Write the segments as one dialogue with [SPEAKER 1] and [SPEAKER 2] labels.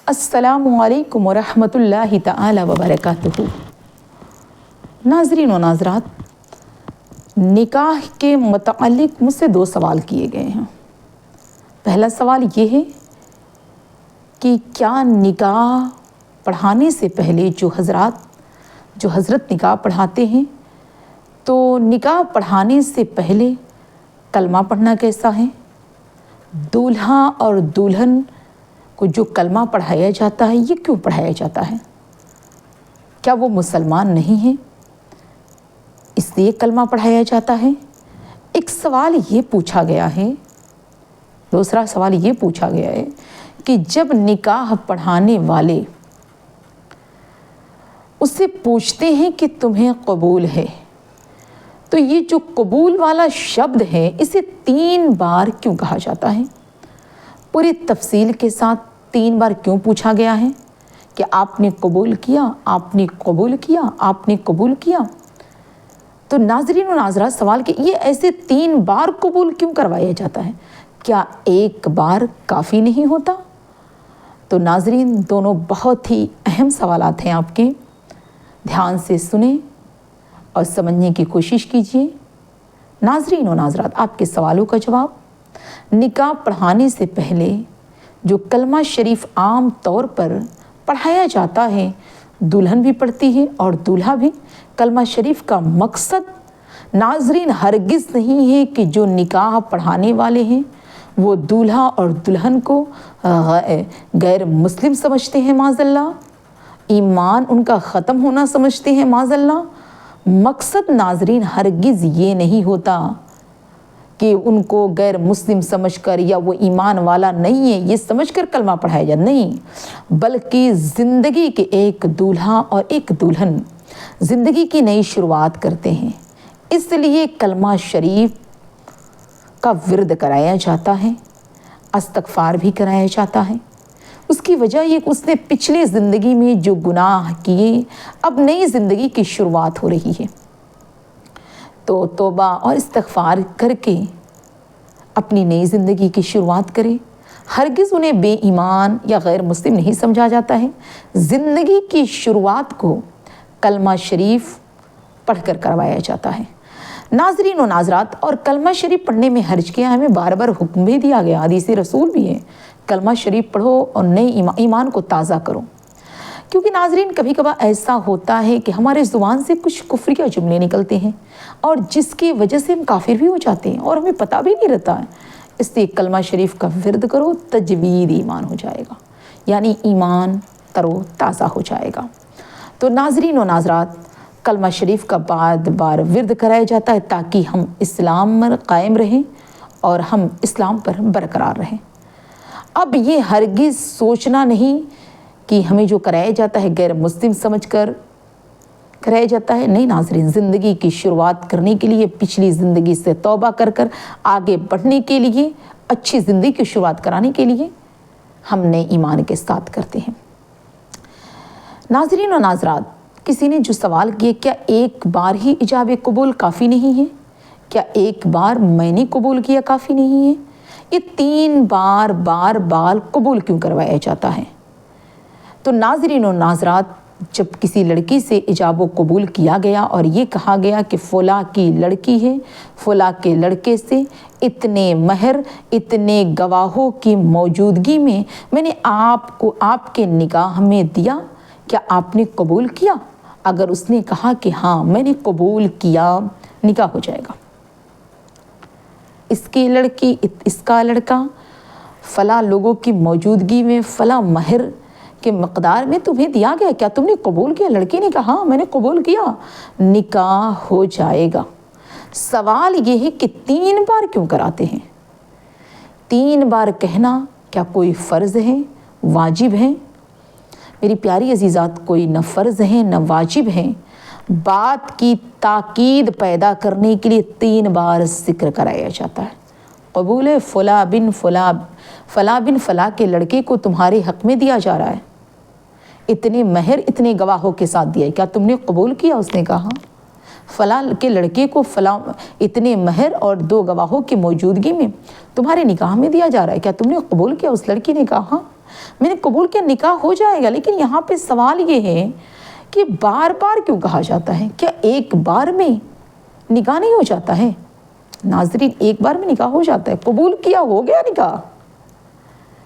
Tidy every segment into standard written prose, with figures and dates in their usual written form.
[SPEAKER 1] अस्सलामु अलैकुम वरहमतुल्लाहि तआला वबरकातुहू। नाज़रीन व नाज़रात, निकाह के मुताल्लिक़ मुझसे 2 सवाल किए गए हैं। पहला सवाल ये है कि क्या निकाह पढ़ाने से पहले जो हज़रत निकाह पढ़ाते हैं, तो निकाह पढ़ाने से पहले कलमा पढ़ना कैसा है? दूल्हा और दुल्हन को जो कलमा पढ़ाया जाता है, ये क्यों पढ़ाया जाता है? क्या वो मुसलमान नहीं हैं इसलिए कलमा पढ़ाया जाता है? एक सवाल ये पूछा गया है। दूसरा सवाल ये पूछा गया है कि जब निकाह पढ़ाने वाले उससे पूछते हैं कि तुम्हें कबूल है, तो ये जो कबूल वाला शब्द है, इसे 3 बार क्यों कहा जाता है? पूरी तफसील के साथ 3 बार क्यों पूछा गया है कि आपने कबूल किया, आपने कबूल किया, आपने कबूल किया? तो नाज़रीन व नाज़रात, सवाल कि ये ऐसे 3 बार कबूल क्यों करवाया जाता है? क्या 1 बार काफ़ी नहीं होता? तो नाज़रीन, दोनों बहुत ही अहम सवालात हैं आपके। ध्यान से सुने और समझने की कोशिश कीजिए। नाज़रीन व नाज़रात, आपके सवालों का जवाब, निकाह पढ़ाने से पहले जो कलमा शरीफ आम तौर पर पढ़ाया जाता है, दुल्हन भी पढ़ती है और दूल्हा भी। कलमा शरीफ का मकसद नाज़रीन हरगिज़ नहीं है कि जो निकाह पढ़ाने वाले हैं वो दूल्हा और दुल्हन को गैर मुस्लिम समझते हैं, माज़अल्लाह, ईमान उनका ख़त्म होना समझते हैं, माज़अल्लाह। मकसद नाज़रीन हरगिज़ ये नहीं होता कि उनको गैर मुस्लिम समझकर या वो ईमान वाला नहीं है ये समझकर कलमा पढ़ाया जाए, नहीं, बल्कि ज़िंदगी के एक दूल्हा और एक दुल्हन ज़िंदगी की नई शुरुआत करते हैं, इसलिए कलमा शरीफ का विर्द कराया जाता है, इस्तग़फ़ार भी कराया जाता है। उसकी वजह ये कि उसने पिछले ज़िंदगी में जो गुनाह किए, अब नई ज़िंदगी की शुरुआत हो रही है, तो तौबा और इस्तग़फ़ार करके अपनी नई ज़िंदगी की शुरुआत करे। हरगिज़ उन्हें बेईमान या गैर मुस्लिम नहीं समझा जाता है। ज़िंदगी की शुरुआत को कलमा शरीफ पढ़कर करवाया जाता है। नाज़रीन व नाज़रात, और कलमा शरीफ पढ़ने में हर्ज किया, हमें बार बार हुक्म भी दिया गया, हदीस रसूल भी है, कलमा शरीफ पढ़ो और नए ईमान को ताज़ा करो। क्योंकि नाज़रीन कभी कभार ऐसा होता है कि हमारे ज़ुबान से कुछ कुफ्रिया जुमले निकलते हैं और जिसकी वजह से हम काफिर भी हो जाते हैं और हमें पता भी नहीं रहता है। इसलिए कलमा शरीफ का विर्द करो, तजवीद ईमान हो जाएगा, यानी ईमान तरो ताज़ा हो जाएगा। तो नाज़रीन व नाज़रात, कलमा शरीफ का बार विर्द कराया जाता है ताकि हम इस्लाम पर कायम रहें और हम इस्लाम पर बरकरार रहें। अब ये हरगिज़ सोचना नहीं कि हमें जो कराया जाता है गैर मुस्लिम समझकर कराया जाता है, नहीं नाज़रीन, ज़िंदगी की शुरुआत करने के लिए, पिछली ज़िंदगी से तौबा कर आगे बढ़ने के लिए, अच्छी ज़िंदगी की शुरुआत कराने के लिए हम नए ईमान के साथ करते हैं। नाज़रीन व नाज़रात, किसी ने जो सवाल किए, क्या 1 बार ही इजाब कबूल काफ़ी नहीं है? क्या 1 बार मैंने कबूल किया काफ़ी नहीं है? ये 3 बार कबूल क्यों करवाया जाता है? तो नाज़रीन व नाज़रात, जब किसी लड़की से इजाब कबूल किया गया और ये कहा गया कि फ़लाँ की लड़की है, फ़लाँ के लड़के से इतने महर, इतने गवाहों की मौजूदगी में मैंने आपको आपके निकाह में दिया, क्या आपने कबूल किया? अगर उसने कहा कि हाँ मैंने कबूल किया, निकाह हो जाएगा। इसकी लड़की, इसका लड़का फ़लाँ लोगों की मौजूदगी में फ़लाँ महर के मकदार में तुम्हें दिया गया, क्या तुमने कबूल किया? लड़की ने कहा मैंने कबूल किया, निकाह हो जाएगा। सवाल ये है कि 3 बार क्यों कराते हैं? 3 बार कहना क्या कोई फ़र्ज़ है, वाजिब है? मेरी प्यारी अजीज़ात, कोई न फ़र्ज़ है न वाजिब है। बात की ताकीद पैदा करने के लिए 3 बार ज़िक्र कराया जाता है। कबूल फ़लाँ बिन फ़लाँ के लड़के को तुम्हारे हक़ में दिया जा रहा है, इतने महर, इतने गवाहों के साथ दिया, क्या तुमने कबूल किया? उसने कहा फ़लाँ के लड़के को फ़लाँ इतने महर और 2 गवाहों की मौजूदगी में तुम्हारे निकाह में दिया जा रहा है, क्या तुमने कबूल किया? उस लड़की ने कहा हाँ। میں نے قبول کیا نکاح ہو جائے گا. لیکن یہاں پہ سوال یہ ہے کہ بار بار کیوں کہا جاتا ہے؟ کیا ایک بار میں نکاح نہیں ہو جاتا ہے؟ ناظرین ایک بار میں نکاح ہو جاتا ہے، قبول کیا ہو گیا نکاح،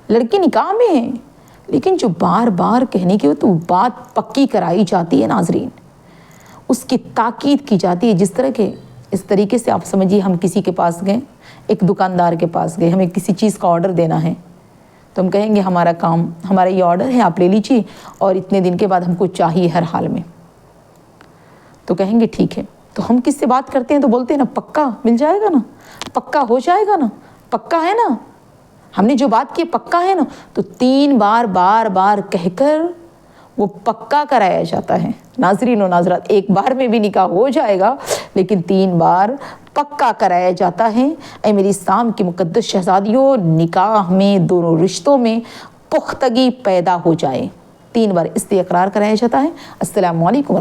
[SPEAKER 1] لڑکی نکاح میں ہے. لیکن جو بار بار کہنے کی تو بات پکی کرائی جاتی ہے ناظرین، اس کی تاکید کی جاتی ہے. جس طرح کے اس طریقے سے آپ سمجھیے ہم کسی کے پاس گئے، ایک دکاندار کے پاس گئے، ہمیں کسی چیز کا آرڈر دینا ہے تو ہم کہیں گے ہمارا کام، ہمارا یہ آرڈر ہے، آپ لے لیجیے اور اتنے دن کے بعد ہم کو چاہیے ہر حال میں. تو کہیں گے ٹھیک ہے. تو ہم کس سے بات کرتے ہیں تو بولتے ہیں نا پکا مل جائے گا نا، پکا ہو جائے گا نا، پکا ہے نا، ہم نے جو بات کی پکا ہے نا. تو 3 بار بار بار کہہ کر وہ پکا کرایا جاتا ہے. ناظرین و ناظرات ایک بار میں بھی نکاح ہو جائے گا لیکن 3 بار پکا کرایا جاتا ہے. اے میری اسلام کی مقدس شہزادیوں، نکاح میں دونوں رشتوں میں پختگی پیدا ہو جائے 3 بار اس لیے اقرار کرایا جاتا ہے. السلام علیکم.